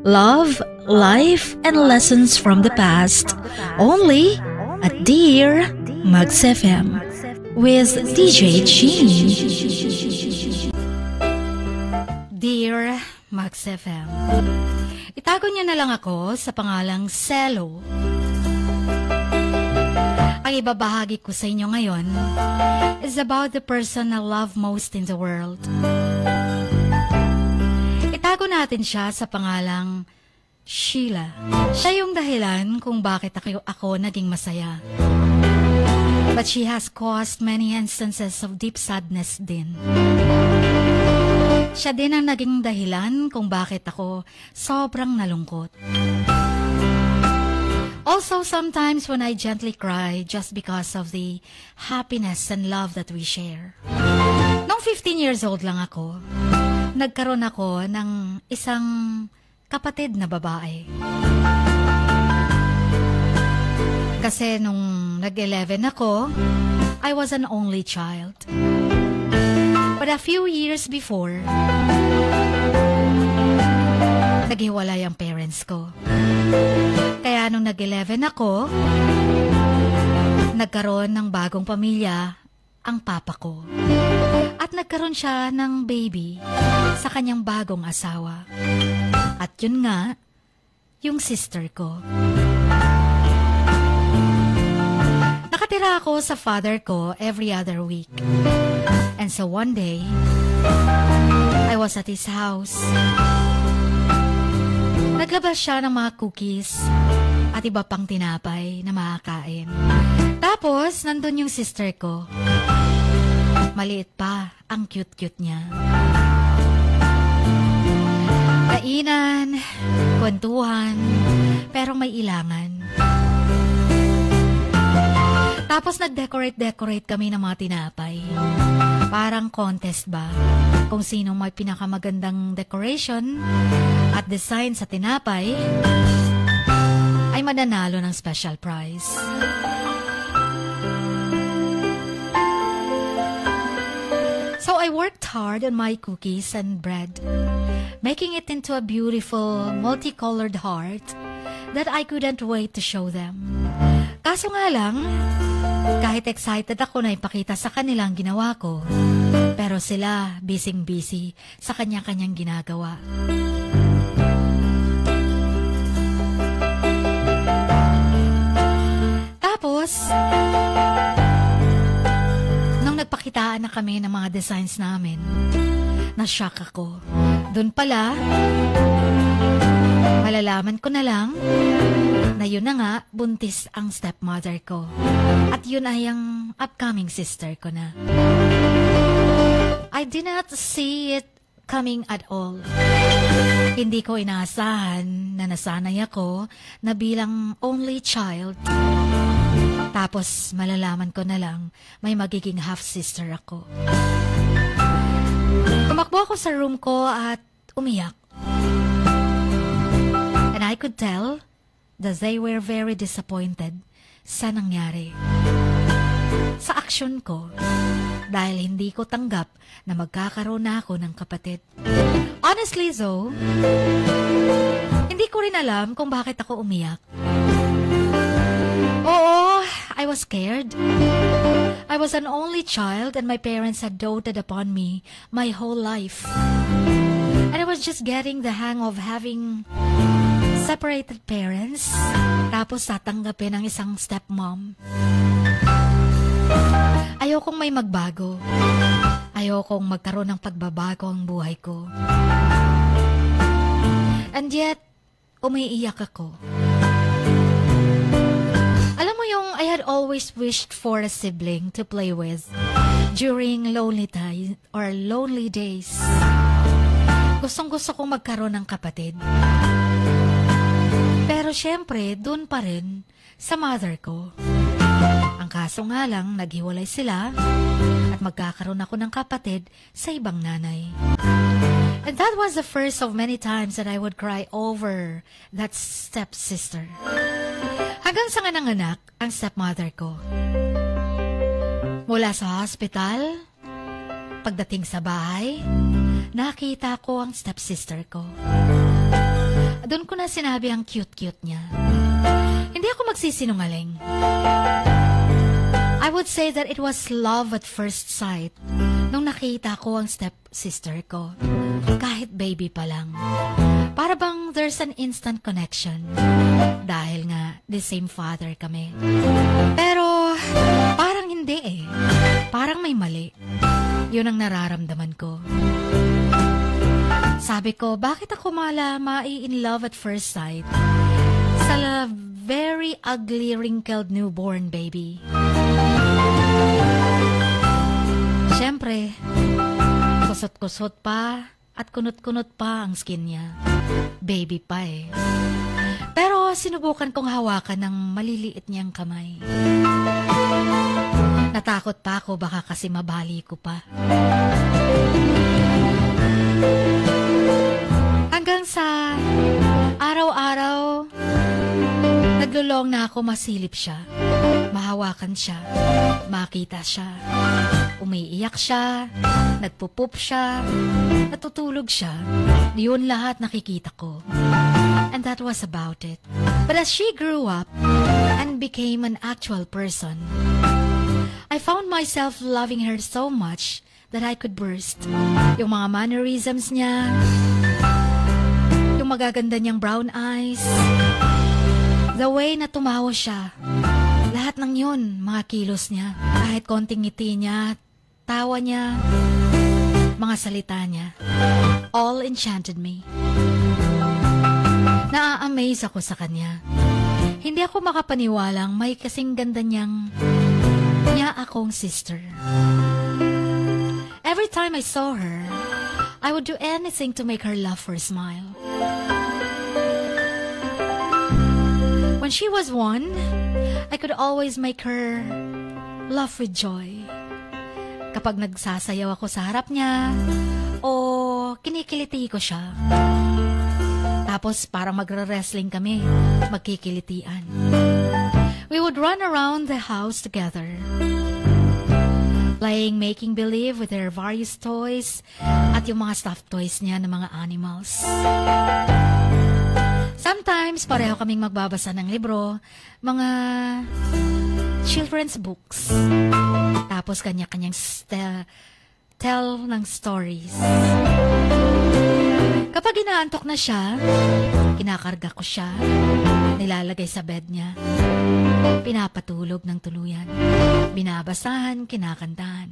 Love, life, and lessons from the past. Only at Dear Mags FM with DJ Gene. Dear Mags FM, itago niyo na lang ako sa pangalang Celo. Ang ibabahagi ko sa inyo ngayon is about the person I love most in the world. Itago natin siya sa pangalang Sheila. Siya yung dahilan kung bakit ako naging masaya. But she has caused many instances of deep sadness din. Siya din ang naging dahilan kung bakit ako sobrang nalungkot. Also, sometimes when I gently cry just because of the happiness and love that we share. Nung 15 years old lang ako, nagkaroon ako ng isang kapatid na babae. Kasi nung nag-11 ako, I was an only child. But a few years before, naghiwalay ang parents ko. Kaya nung nag-11 ako, nagkaroon ng bagong pamilya ang papa ko. At nagkaroon siya ng baby sa kanyang bagong asawa. At yun nga, yung sister ko. Nakatira ako sa father ko every other week. And so one day, I was at his house. Naglabas siya ng mga cookies at iba pang tinapay na makakain. Tapos, nandun yung sister ko. Maliit pa, ang cute-cute niya. Kainan, kwentuhan, pero may ilangan. Tapos nag-decorate kami ng mga tinapay. Parang contest ba? Kung sino may pinakamagandang decoration at design sa tinapay ay mananalo ng special prize. So I worked hard on my cookies and bread, making it into a beautiful, multicolored heart that I couldn't wait to show them. Kaso nga lang, kahit excited ako na ipakita sa kanilang ginawa ko, pero sila busy sa kanya-kanyang ginagawa. Tapos, nung nagpakitaan na kami ng mga designs namin, na-shock ako. Doon pala, malalaman ko na lang na yun na nga, buntis ang stepmother ko. At yun ay ang upcoming sister ko na. I did not see it coming at all. Hindi ko inaasahan na nasanay ako na bilang only child. Tapos malalaman ko na lang may magiging half-sister ako. Tumakbo ako sa room ko at umiyak. And I could tell that they were very disappointed sa nangyari. Sa aksyon ko, dahil hindi ko tanggap na magkakaroon na ako ng kapatid. Honestly though, hindi ko rin alam kung bakit ako umiyak. Oo, I was scared. I was an only child and my parents had doted upon me my whole life. And I was just getting the hang of having separated parents, tapos tatanggapin ang isang stepmom. Ayokong may magbago. Ayokong magkaroon ng pagbabago ang buhay ko. And yet, umiiyak ako. Alam mo yung I had always wished for a sibling to play with during lonely time or lonely days. Gustong-gusto kong magkaroon ng kapatid. Pero syempre, dun pa rin sa mother ko. Ang kaso nga lang, naghiwalay sila at magkakaroon ako ng kapatid sa ibang nanay. And that was the first of many times that I would cry over that stepsister. Hanggang sa nga nanganak ang stepmother ko. Mula sa hospital, pagdating sa bahay, nakita ko ang stepsister ko. Doon ko na sinabi ang cute-cute niya. Hindi ako magsisinungaling. I would say that it was love at first sight nung nakita ko ang stepsister ko. Kahit baby pa lang. Para bang there's an instant connection. Dahil nga, the same father kami. Pero, parang hindi eh. Parang may mali. Yun ang nararamdaman ko. Sabi ko, bakit ako in love at first sight sa very ugly wrinkled newborn baby? Siyempre, kusot-kusot pa at kunot-kunot pa ang skin niya. Baby pa eh. Pero sinubukan kong hawakan ng maliliit niyang kamay. Natakot pa ako baka kasi mabali ko pa. Hanggang sa araw-araw, naglulong na ako masilip siya, mahawakan siya, makita siya, umiiyak siya, nagpupup siya, natutulog siya. Yun lahat nakikita ko. And that was about it. But as she grew up and became an actual person, I found myself loving her so much that I could burst. Yung mga mannerisms niya, yung magaganda niyang brown eyes, the way na tumawa siya, lahat ng yun, mga kilos niya, kahit konting ngiti niya, tawa niya, mga salita niya, all enchanted me. Naa-amaze ako sa kanya. Hindi ako makapaniwalang may kasing ganda niya akong sister. Every time I saw her, I would do anything to make her laugh or smile. When she was one, I could always make her laugh with joy. Kapag nagsasayaw ako sa harap niya, o kinikiliti ko siya. Tapos parang magre-wrestling kami, magkikilitian. We would run around the house together, playing making-believe with her various toys at yung mga stuffed toys niya ng mga animals. Sometimes, pareho kaming magbabasa ng libro, mga children's books. Tapos kanya-kanyang tell ng stories. Kapag inaantok na siya, kinakarga ko siya, nilalagay sa bed niya, pinapatulog ng tuluyan, binabasahan, kinakantahan.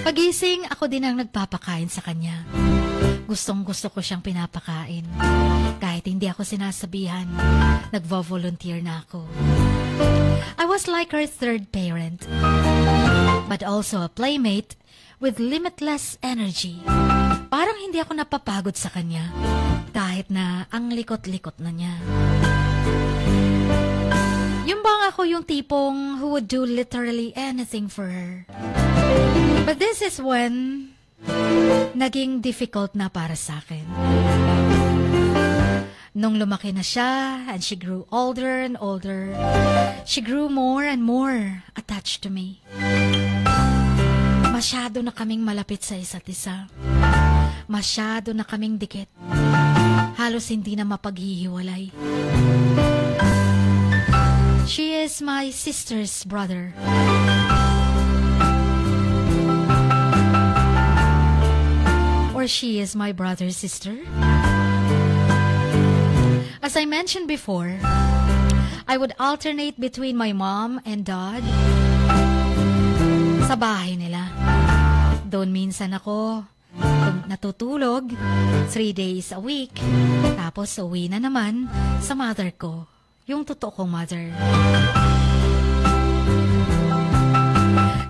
Pagising, ako din ang nagpapakain sa kanya. Gustong-gusto ko siyang pinapakain. Kahit hindi ako sinasabihan, nagvo-volunteer na ako. I was like her third parent, but also a playmate with limitless energy. Parang hindi ako napapagod sa kanya, kahit na ang likot-likot na niya. Yung bang ako yung tipong who would do literally anything for her. But this is when naging difficult na para sa akin. Nung lumaki na siya and she grew older and older, she grew more and more attached to me. Masyado na kaming malapit sa isa't isa. Masyado na kaming dikit. Halos hindi na mapaghihiwalay. She is my sister's brother. Or she is my brother's sister. As I mentioned before, I would alternate between my mom and dad sa bahay nila. Doon minsan ako natutulog 3 days a week. Tapos uwi na naman sa mother ko, yung totoo kong mother.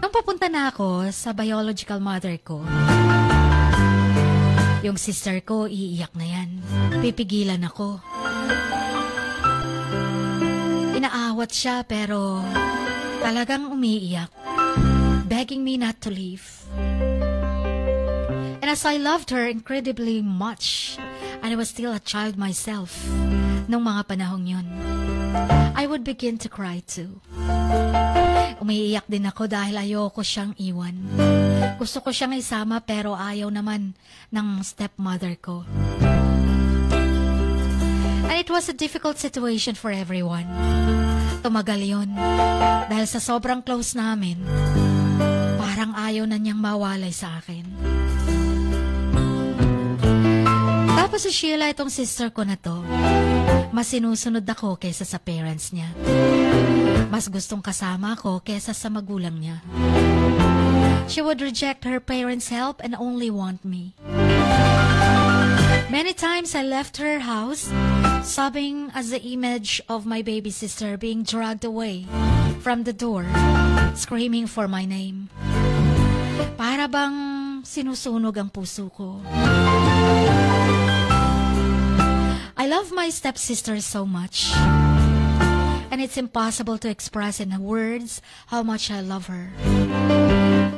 Nung papunta na ako sa biological mother ko, yung sister ko iiyak na yan. Pipigilan ako. Inaawat siya pero talagang umiiyak, begging me not to leave. And as I loved her incredibly much, and I was still a child myself nung mga panahong yun, I would begin to cry too. Umiiyak din ako dahil ayoko siyang iwan. Gusto ko siyang isama pero ayaw naman ng stepmother ko. It was a difficult situation for everyone. Tumagal yun. Dahil sa sobrang close namin, parang ayaw na niyang mawalay sa akin. Tapos si Sheila, itong sister ko na to, mas sinusunod ako kaysa sa parents niya. Mas gustong kasama ako kaysa sa magulang niya. She would reject her parents' help and only want me. Many times I left her house, sobbing as the image of my baby sister being dragged away from the door, screaming for my name. Para bang sinusunog ang puso ko. I love my stepsister so much, and it's impossible to express in words how much I love her.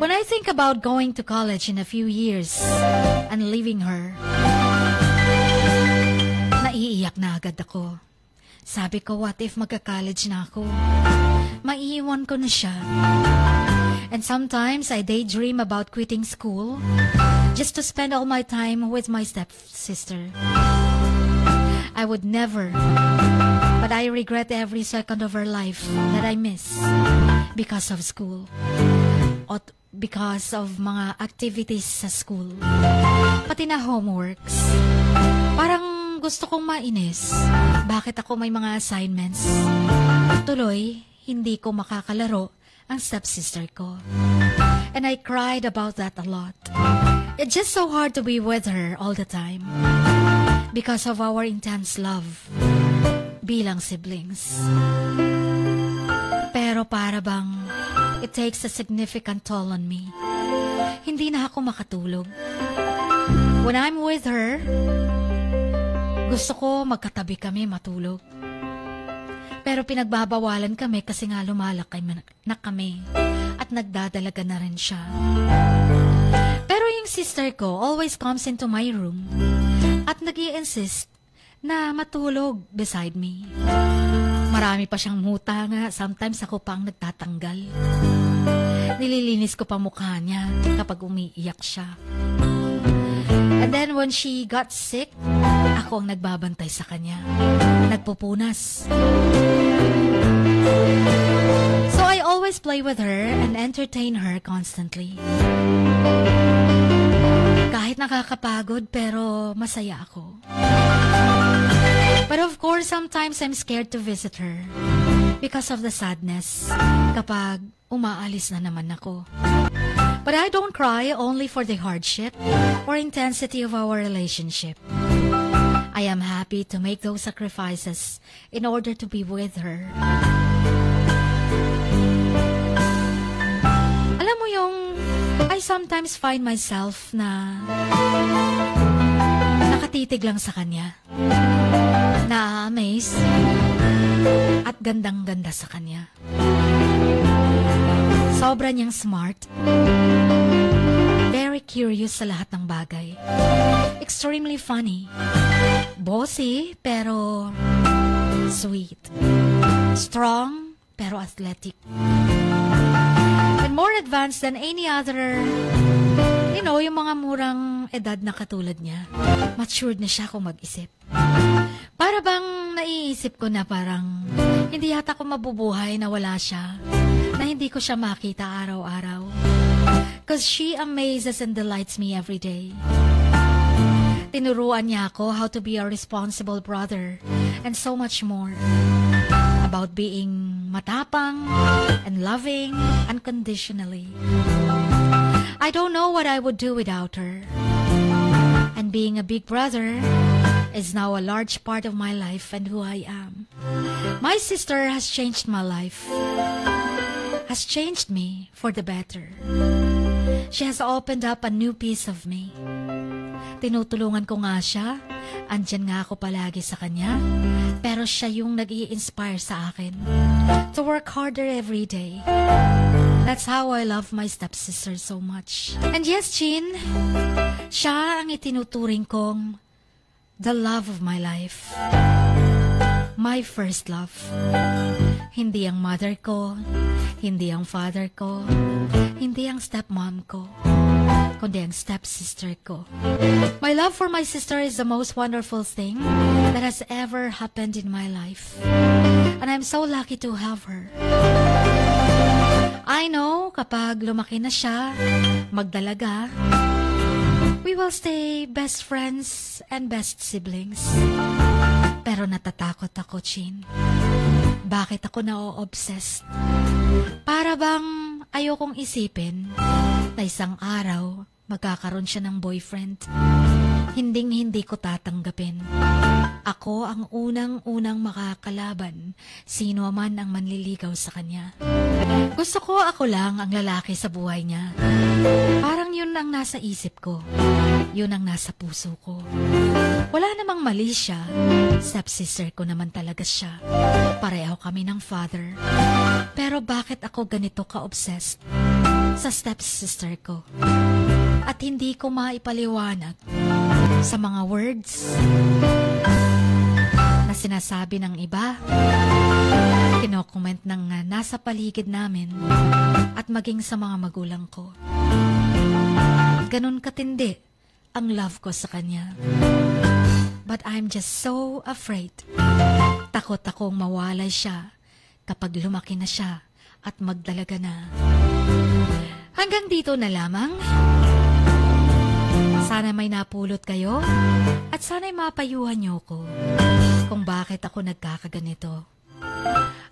When I think about going to college in a few years and leaving her, naiiyak na agad ako. Sabi ko, what if magka-college na ako? Maiiwan ko na siya. And sometimes I daydream about quitting school just to spend all my time with my stepsister. I would never, but I regret every second of her life that I miss because of school or because of mga activities sa school, pati na homeworks. Parang gusto kong mainis. Bakit ako may mga assignments? Tuloy, hindi ko makakalaro ang stepsister ko. And I cried about that a lot. It's just so hard to be with her all the time because of our intense love bilang siblings. Pero para bang it takes a significant toll on me. Hindi na ako makatulog. When I'm with her, gusto ko magkatabi kami matulog. Pero pinagbabawalan kami kasi nga lumalaki na kami at nagdadalaga na rin siya. Pero yung sister ko always comes into my room at nag-i-insist na matulog beside me. Marami pa siyang muta nga, sometimes ako pa ang nagtatanggal. Nililinis ko pa mukha niya kapag umiiyak siya. And then when she got sick, ako ang nagbabantay sa kanya. Nagpupunas. So I always play with her and entertain her constantly. Kahit nakakapagod pero masaya ako. But of course, sometimes I'm scared to visit her because of the sadness kapag umaalis na naman ako. But I don't cry only for the hardship or intensity of our relationship. I am happy to make those sacrifices in order to be with her. Alam mo yung, I sometimes find myself na nakatitig lang sa kanya. Na-amaze at gandang-ganda sa kanya. Sobra niyang smart. Very curious sa lahat ng bagay. Extremely funny. Bossy, pero sweet. Strong, pero athletic. And more advanced than any other, yung mga murang edad na katulad niya. Matured na siya kung mag-isip. Para bang naiisip ko na parang hindi yata ko mabubuhay na wala siya, na hindi ko siya makita araw-araw. Because she amazes and delights me every day. Tinuruan niya ako how to be a responsible brother and so much more. About being matapang and loving unconditionally. I don't know what I would do without her. And being a big brother is now a large part of my life and who I am. My sister has changed my life. Has changed me for the better. She has opened up a new piece of me. Tinutulungan ko nga siya. Andyan nga ako palagi sa kanya. Pero siya yung nag-i-inspire sa akin to work harder every day. That's how I love my stepsister so much. And yes, Chin, siya ang itinuturing kong the love of my life. My first love. Hindi ang mother ko, hindi ang father ko, hindi ang stepmom ko, kundi ang stepsister ko. My love for my sister is the most wonderful thing that has ever happened in my life. And I'm so lucky to have her. I know kapag lumaki na siya, magdalaga, we will stay best friends and best siblings. Pero natatakot ako, Chin. Bakit ako na-obsessed? Para bang ayokong isipin na isang araw magkakaroon siya ng boyfriend. Hinding-hindi ko tatanggapin. Ako ang unang-unang makakalaban, sino man ang manliligaw sa kanya. Gusto ko ako lang ang lalaki sa buhay niya. Parang yun ang nasa isip ko. Yun ang nasa puso ko. Wala namang mali siya. Stepsister ko naman talaga siya. Pareho kami ng father. Pero bakit ako ganito ka-obsessed sa stepsister ko? At hindi ko maipaliwanag sa mga words na sinasabi ng iba, kinokomment ng nasa paligid namin, at maging sa mga magulang ko. Ganun katindi ang love ko sa kanya. But I'm just so afraid. Takot akong mawalay siya kapag lumaki na siya at magdalaga na. Hanggang dito na lamang. Sana may napulot kayo at sana'y mapayuhan niyo ko kung bakit ako nagkakaganito.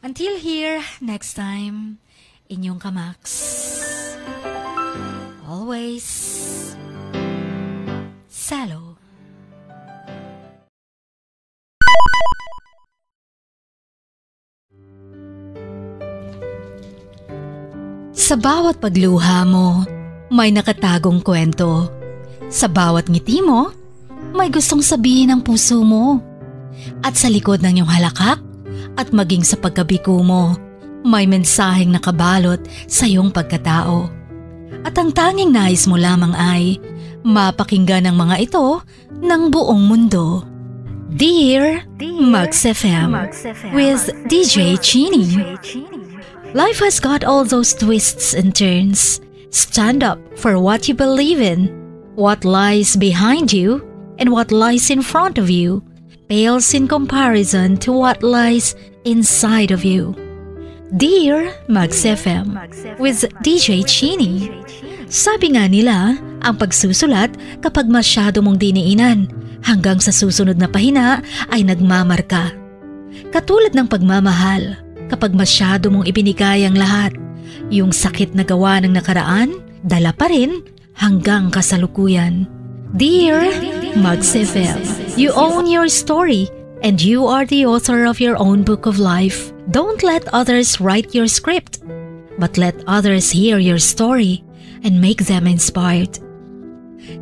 Until here, next time, inyong Kamax. Always, Salo. Sa bawat pagluha mo, may nakatagong kwento. Sa bawat ngiti mo, may gustong sabihin ang puso mo. At sa likod ng iyong halakak at maging sa pagkabiko mo, may mensaheng nakabalot sa iyong pagkatao. At ang tanging nais mo lamang ay mapakinggan ang mga ito ng buong mundo. Dear Max FM with DJ Chini. Life has got all those twists and turns. Stand up for what you believe in. What lies behind you and what lies in front of you pales in comparison to what lies inside of you. Dear Max FM with DJ Chini. Sabi nga nila, ang pagsusulat kapag masyado mong diniinan hanggang sa susunod na pahina ay nagmamarka. Katulad ng pagmamahal, kapag masyado mong ibinigay ang lahat, yung sakit na gawa ng nakaraan, dala pa rin hanggang kasalukuyan. Dear Max FM, you own your story and you are the author of your own book of life. Don't let others write your script, but let others hear your story and make them inspired.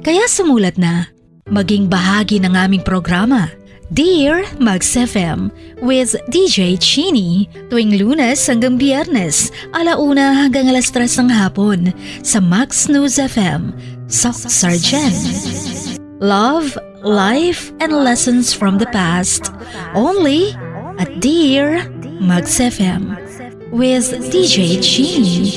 Kaya sumulat na, maging bahagi ng aming programa, Dear Max FM with DJ Chini, tuwing Lunes hanggang Biyernes, 1:00 hanggang 3:00 ng hapon sa Max News FM, Sock Sargent. Love, life, and lessons from the past, only at Dear Max FM with DJ Chini.